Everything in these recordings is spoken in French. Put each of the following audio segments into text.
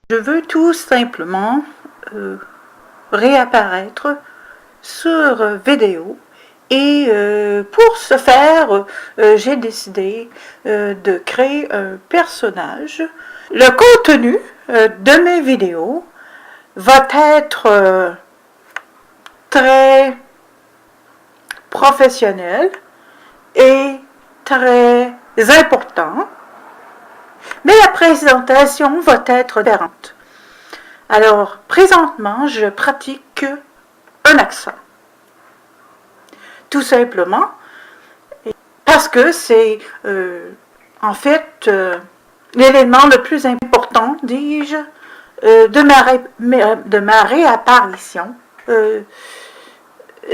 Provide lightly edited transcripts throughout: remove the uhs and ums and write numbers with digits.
Je veux tout simplement réapparaître sur vidéo et pour ce faire, j'ai décidé de créer un personnage. Le contenu de mes vidéos va être très professionnel et très important, mais la présentation va être différente. Alors, présentement, je pratique un accent. Tout simplement, parce que c'est en fait l'élément le plus important, dis-je, de ma réapparition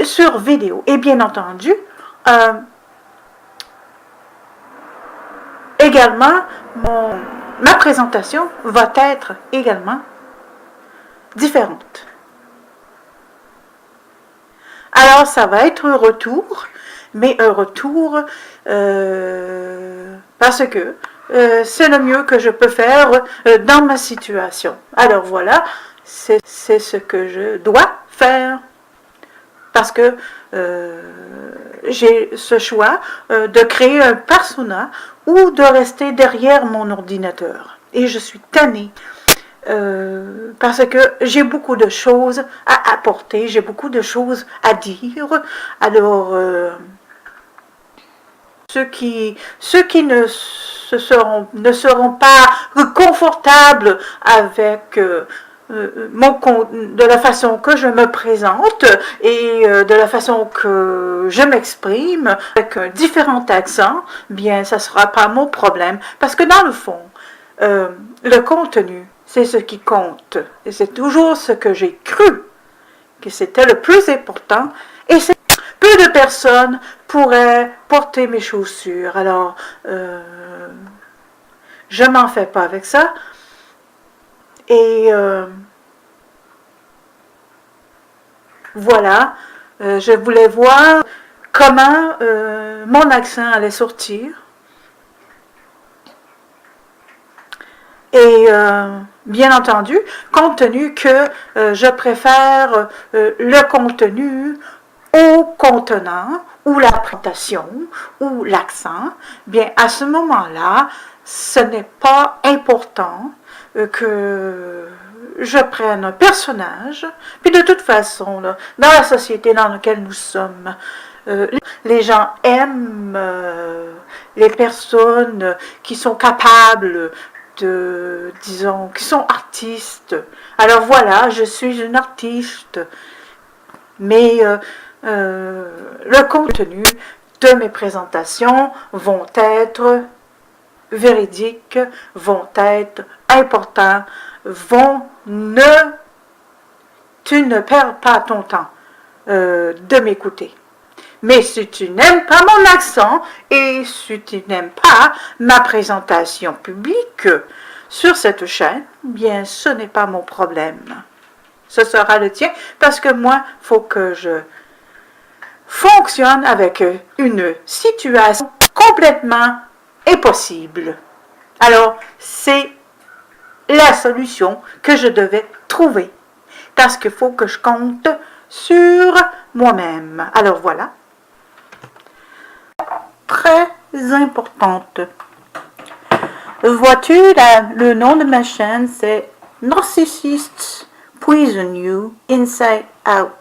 sur vidéo. Et bien entendu, également, ma présentation va être également différente. Alors, ça va être un retour, mais un retour parce que c'est le mieux que je peux faire dans ma situation. Alors voilà, c'est ce que je dois faire parce que j'ai ce choix de créer un persona ou de rester derrière mon ordinateur. Et je suis tannée parce que j'ai beaucoup de choses à apporter, j'ai beaucoup de choses à dire. Alors, ceux qui ne seront pas confortables avec de la façon que je me présente et de la façon que je m'exprime avec un différent accent, bien, ça ne sera pas mon problème. Parce que dans le fond, le contenu, c'est ce qui compte. Et c'est toujours ce que j'ai cru que c'était le plus important. Et c'est peu de personnes pourraient porter mes chaussures. Alors, je m'en fais pas avec ça. Et voilà, je voulais voir comment mon accent allait sortir. Et bien entendu, compte tenu que je préfère le contenu au contenant, ou la présentation, ou l'accent, bien à ce moment-là, ce n'est pas important que je prenne un personnage. Puis de toute façon, là, dans la société dans laquelle nous sommes, les gens aiment les personnes qui sont capables disons, qui sont artistes. Alors voilà, je suis une artiste, mais le contenu de mes présentations vont être véridiques, vont être importants, tu ne perds pas ton temps de m'écouter. Mais si tu n'aimes pas mon accent et si tu n'aimes pas ma présentation publique sur cette chaîne, bien, ce n'est pas mon problème. Ce sera le tien parce que moi, il faut que je fonctionne avec une situation complètement impossible. Alors, c'est la solution que je devais trouver parce qu'il faut que je compte sur moi-même. Alors voilà. Très importante. Vois-tu, le nom de ma chaîne, c'est Narcissists Poison You Inside Out.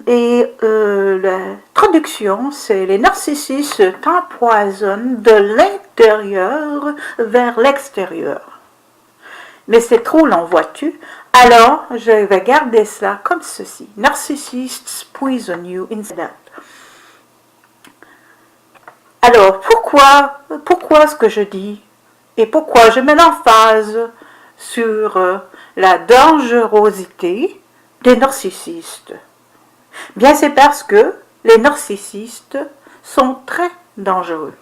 Et la traduction, c'est les narcissistes t'empoisonnent de l'intérieur vers l'extérieur. Mais c'est trop long, vois-tu? Alors, je vais garder cela comme ceci. Narcissists poison you inside out. Alors, pourquoi ce que je dis et pourquoi je mets l'emphase sur la dangerosité des narcissistes? Bien, c'est parce que les narcissistes sont très dangereux.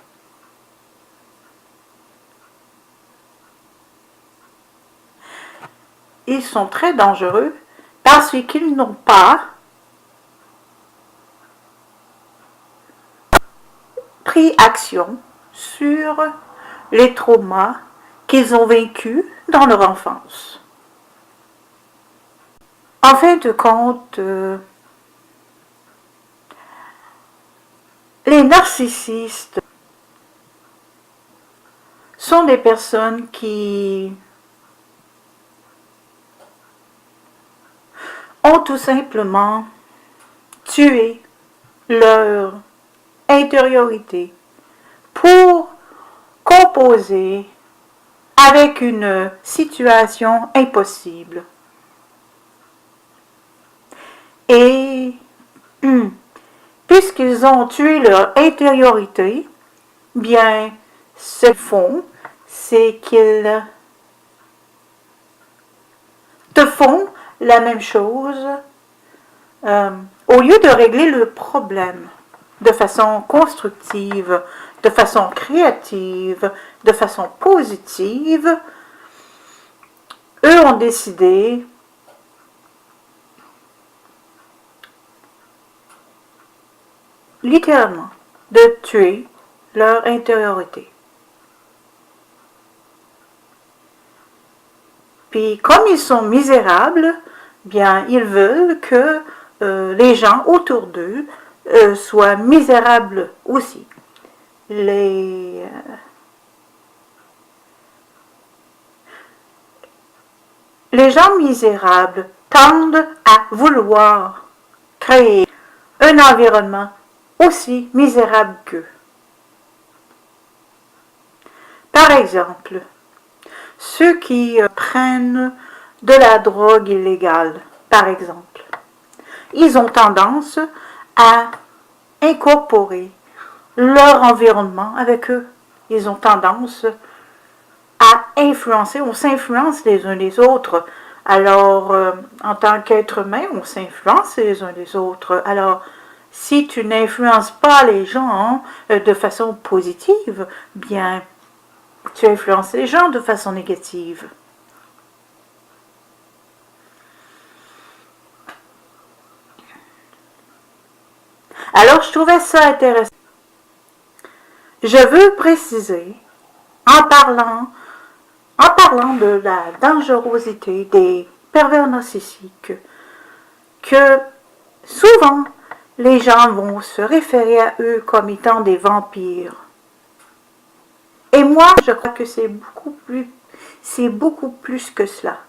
Ils sont très dangereux parce qu'ils n'ont pas pris action sur les traumas qu'ils ont vécu dans leur enfance. En fin de compte, les narcissistes sont des personnes qui ont tout simplement tué leur intériorité pour composer avec une situation impossible. Et puisqu'ils ont tué leur intériorité, bien, ce qu'ils font, c'est qu'ils te font la même chose au lieu de régler le problème de façon constructive, de façon créative, de façon positive. Eux ont décidé littéralement de tuer leur intériorité. Puis comme ils sont misérables, bien ils veulent que les gens autour d'eux soient misérables aussi. Les gens misérables tendent à vouloir créer un environnement aussi misérable qu'eux. Par exemple, ceux qui prennent de la drogue illégale, par exemple, ils ont tendance à incorporer leur environnement avec eux. Ils ont tendance à influencer, on s'influence les uns les autres. Alors, en tant qu'être humain, on s'influence les uns les autres. Alors, si tu n'influences pas les gens de façon positive, bien, tu influences les gens de façon négative. Alors, je trouvais ça intéressant. Je veux préciser, en parlant de la dangerosité des pervers narcissiques, que souvent, les gens vont se référer à eux comme étant des vampires. Et moi, je crois que c'est beaucoup plus que cela.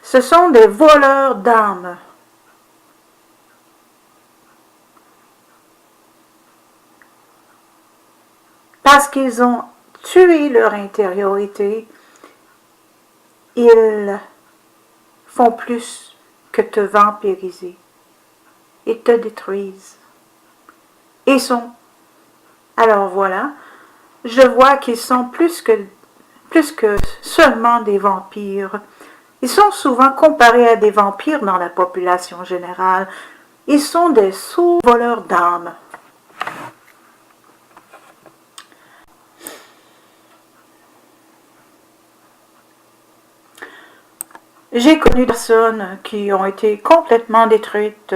Ce sont des voleurs d'âmes. Parce qu'ils ont tué leur intériorité, ils font plus que te vampiriser. Ils te détruisent. Ils sont... Alors voilà, je vois qu'ils sont plus que seulement des vampires. Ils sont souvent comparés à des vampires dans la population générale. Ils sont des sous-voleurs d'âmes. J'ai connu des personnes qui ont été complètement détruites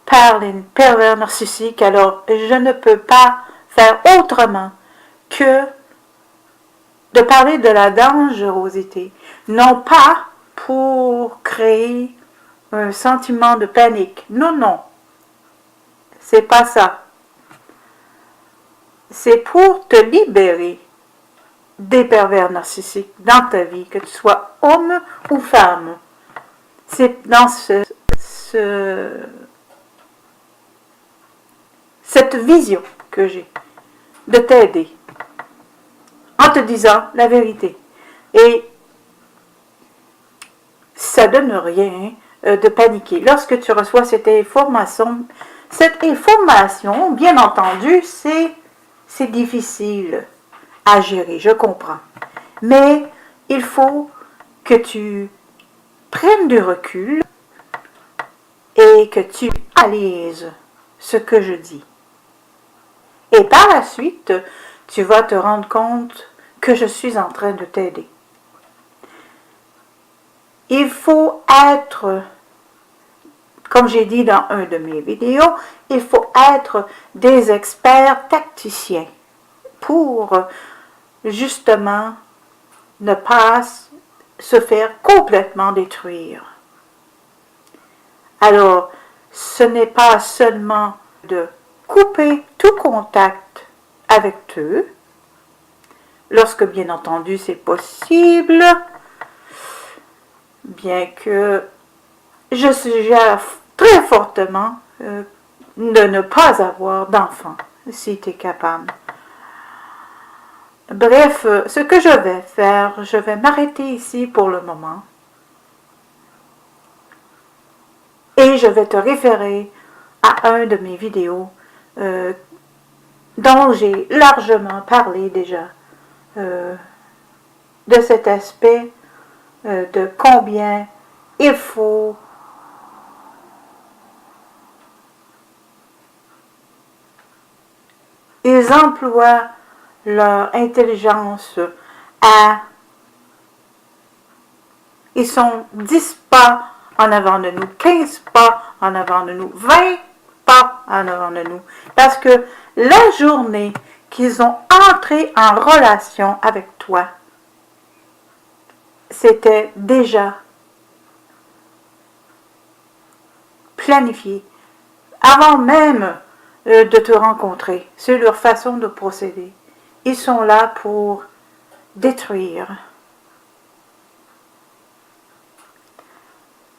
par les pervers narcissiques, alors je ne peux pas faire autrement que de parler de la dangerosité, non pas pour créer un sentiment de panique. Non, non, c'est pas ça. C'est pour te libérer des pervers narcissiques dans ta vie, que tu sois homme ou femme. C'est dans cette vision que j'ai de t'aider en te disant la vérité. Et ça ne donne rien de paniquer. Lorsque tu reçois cette information, bien entendu, c'est difficile à gérer, je comprends. Mais il faut que tu prennes du recul et que tu analyses ce que je dis. Et par la suite, tu vas te rendre compte que je suis en train de t'aider. Il faut être, comme j'ai dit dans un de mes vidéos, il faut être des experts tacticiens pour justement ne pas se faire complètement détruire. Alors, ce n'est pas seulement de couper tout contact avec eux, lorsque bien entendu c'est possible, bien que je suggère très fortement de ne pas avoir d'enfants, si tu es capable. Bref, ce que je vais faire, je vais m'arrêter ici pour le moment. Et je vais te référer à un de mes vidéos dont j'ai largement parlé déjà de cet aspect de combien il faut ils emploient leur intelligence à... Ils sont 10 pas en avant de nous, 15 pas en avant de nous, 20 pas en avant de nous. Parce que la journée qu'ils ont entré en relation avec toi, c'était déjà planifié avant même de te rencontrer. C'est leur façon de procéder. Ils sont là pour détruire.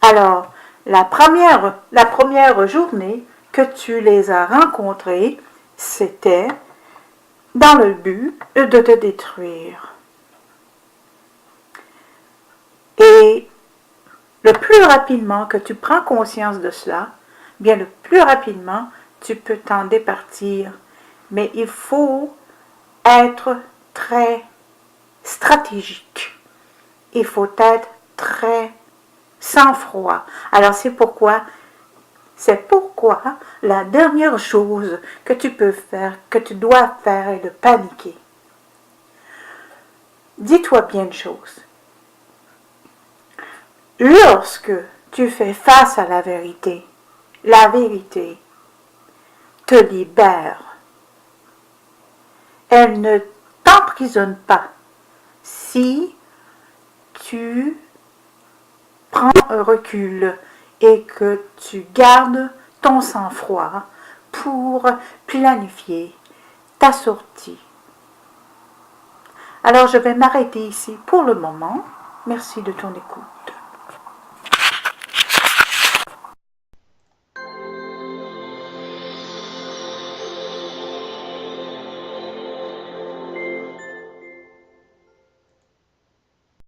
Alors, la première journée que tu les as rencontrés, c'était dans le but de te détruire. Et le plus rapidement que tu prends conscience de cela, bien le plus rapidement tu peux t'en départir. Mais il faut être très stratégique. Il faut être très sang-froid. Alors c'est pourquoi la dernière chose que tu peux faire, que tu dois faire est de paniquer. Dis-toi bien une chose. Lorsque tu fais face à la vérité te libère. Elle ne t'emprisonne pas si tu prends un recul et que tu gardes ton sang-froid pour planifier ta sortie. Alors je vais m'arrêter ici pour le moment. Merci de ton écoute.